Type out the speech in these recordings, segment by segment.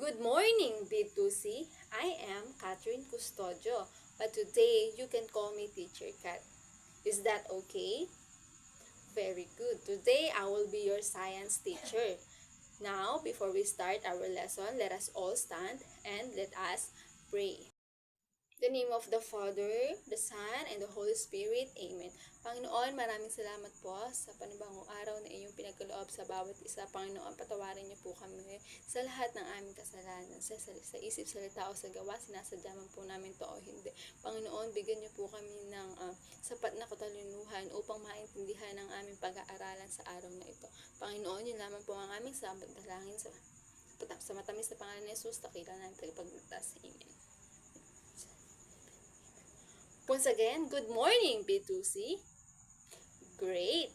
Good morning, B2C. I am Catherine Custodio, but today you can call me Teacher Cat. Is that okay? Very good. Today I will be your science teacher. Now, before we start our lesson, let us all stand and let us pray. In the name of the Father, the Son, and the Holy Spirit. Amen. Panginoon, maraming salamat po sa panibagong araw na iyong pinagkaloob sa bawat isa. Panginoon, patawarin niyo po kami sa lahat ng aming kasalanan. Sa isip, salita o sa gawa, sinasadya man po namin to o hindi. Panginoon, bigyan niyo po kami ng sapat na katalinuhan upang maintindihan ang aming pag-aaralan sa araw na ito. Panginoon, yun lamang po ang aming sabat dalangin sa matamis na pangalan ni Jesus, takila namin tagapagligtas. Amen. Once again, good morning, B2C. Great.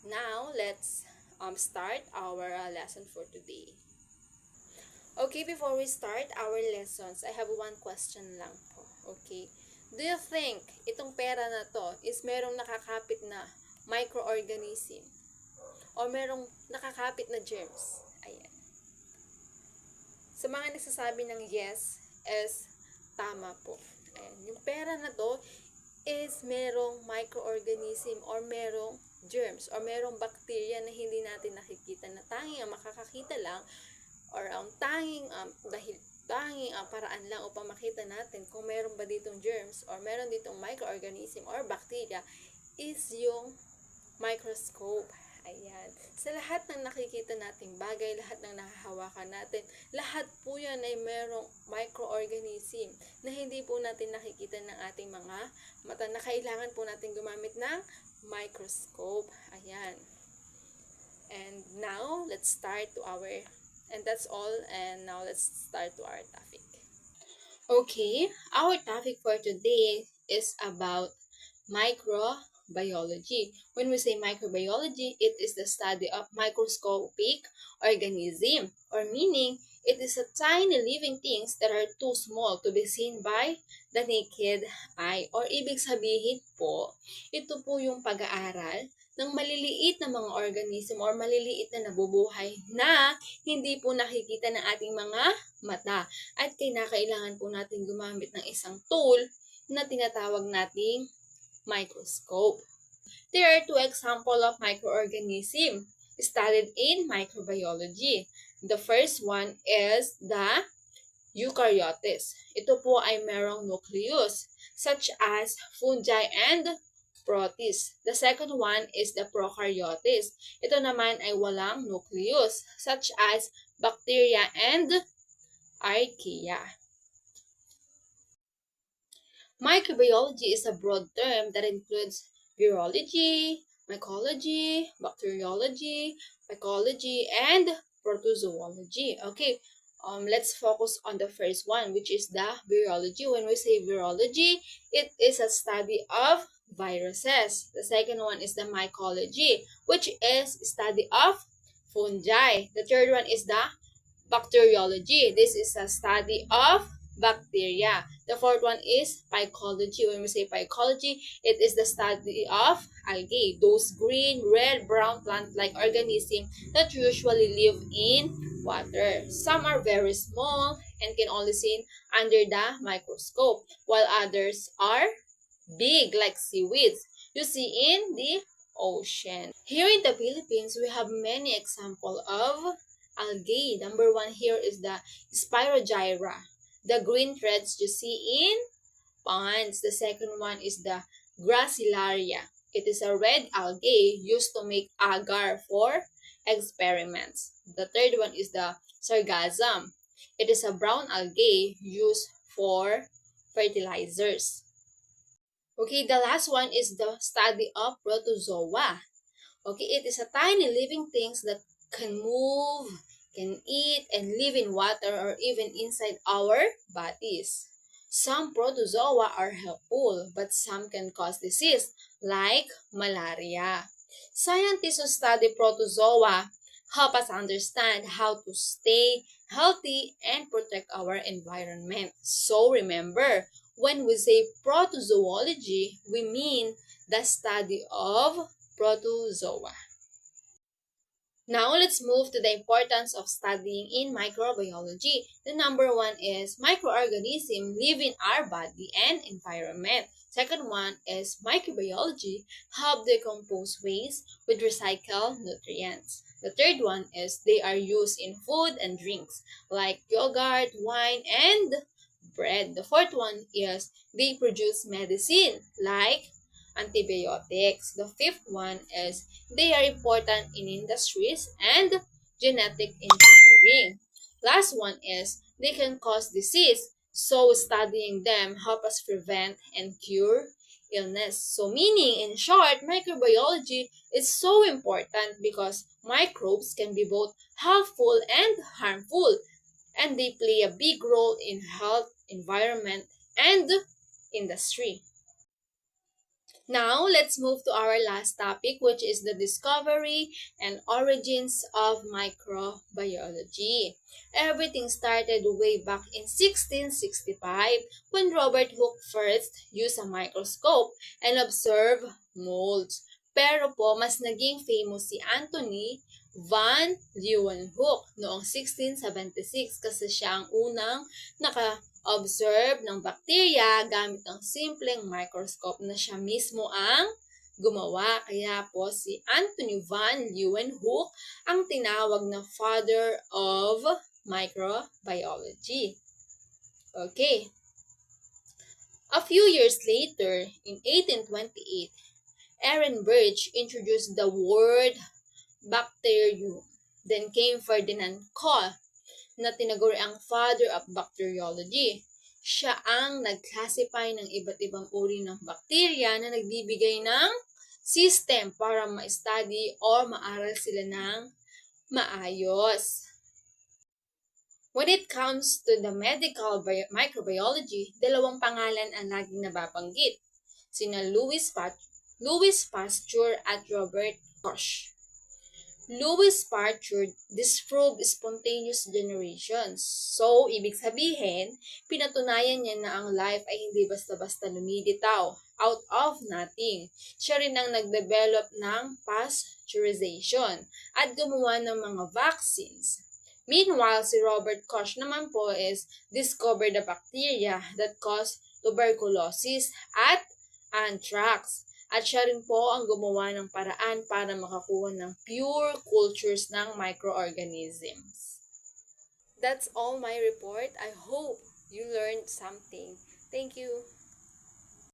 Now, let's start our lesson for today. Okay, before we start our lessons, I have one question lang po. Okay. Do you think itong pera na to is merong nakakapit na microorganism o merong nakakapit na germs? Ayan. Sa mga nagsasabi ng yes is tama po. Ayan. Yung pera na to is merong microorganism or merong germs or merong bacteria na hindi natin nakikita, na tanging ang makakakita lang or ang tanging paraan lang upang makita natin kung meron ba ditong germs or meron ditong microorganism or bacteria is yung microscope. Ayan. Sa lahat ng nakikita nating bagay, lahat ng nahahawakan natin, lahat po yan ay merong microorganism na hindi po natin nakikita ng ating mga mata, na kailangan po natin gumamit ng microscope. Ayan. And now, that's all. And now, let's start to our topic. Okay, our topic for today is about microbiology. When we say microbiology, it is the study of microscopic organism, or meaning it is a tiny living things that are too small to be seen by the naked eye. Or ibig sabihin po, ito po yung pag-aaral ng maliliit na mga organism or maliliit na nabubuhay na hindi po nakikita ng ating mga mata. At kailangan po natin gumamit ng isang tool na tinatawag nating microscope. There are two examples of microorganism studied in microbiology. The first one is the eukaryotes. Ito po ay merong nucleus, such as fungi and protists. The second one is the prokaryotes. Ito naman ay walang nucleus, such as bacteria and archaea. Microbiology is a broad term that includes virology, mycology, bacteriology, mycology, and protozoology. Okay, let's focus on the first one, which is the virology. When we say virology, it is a study of viruses. The second one is the mycology, which is study of fungi. The third one is the bacteriology. This is a study of bacteria. The fourth one is mycology. When we say mycology, it is the study of algae, those green, red, brown plant-like organisms that usually live in water. Some are very small and can only seen under the microscope, while others are big like seaweeds you see in the ocean. Here in the Philippines, we have many examples of algae. Number one here is the Spirogyra, the green threads you see in ponds. The second one is the Gracilaria. It is a red algae used to make agar for experiments. The third one is the Sargassum. It is a brown algae used for fertilizers. Okay, the last one is the study of protozoa. Okay, it is a tiny living things that can move, can eat, and live in water or even inside our bodies. Some protozoa are helpful, but some can cause disease, like malaria. Scientists who study protozoa help us understand how to stay healthy and protect our environment. So remember, when we say protozoology, we mean the study of protozoa. Now, let's move to the importance of studying in microbiology. The number one is microorganisms live in our body and environment. Second one is microbiology help decompose waste with recycled nutrients. The third one is they are used in food and drinks like yogurt, wine, and bread. The fourth one is they produce medicine like antibiotics. The fifth one is they are important in industries and genetic engineering. Last one is they can cause disease. So studying them help us prevent and cure illness. So meaning in short, microbiology is so important because microbes can be both helpful and harmful and they play a big role in health, environment, and industry. Now, let's move to our last topic, which is the discovery and origins of microbiology. Everything started way back in 1665 when Robert Hooke first used a microscope and observed molds. Pero po, mas naging famous si Anthony van Leeuwenhoek noong 1676 kasi siya ang unang naka-observe ng bakterya gamit ang simpleng microscope na siya mismo ang gumawa. Kaya po si Anthony van Leeuwenhoek ang tinawag na father of microbiology. Okay. A few years later, in 1828, Ehrenberg introduced the word bacterium. Then came Ferdinand Koch na tinaguri ang father of bacteriology. Siya ang nag-classify ng iba't ibang uri ng bakterya na nagbibigay ng system para ma-study o maaral sila ng maayos. When it comes to the medical microbiology, dalawang pangalan ang laging nababanggit. Sina Louis Pasteur at Robert Koch. Louis Pasteur disproved spontaneous generation. So, ibig sabihin, pinatunayan niya na ang life ay hindi basta-basta lumilitaw, out of nothing. Siya rin ang nag-develop ng pasteurization at gumawa ng mga vaccines. Meanwhile, si Robert Koch naman po is discovered the bacteria that cause tuberculosis at anthrax. At siya rin po ang gumawa ng paraan para makakuha ng pure cultures ng microorganisms. That's all my report. I hope you learned something. Thank you.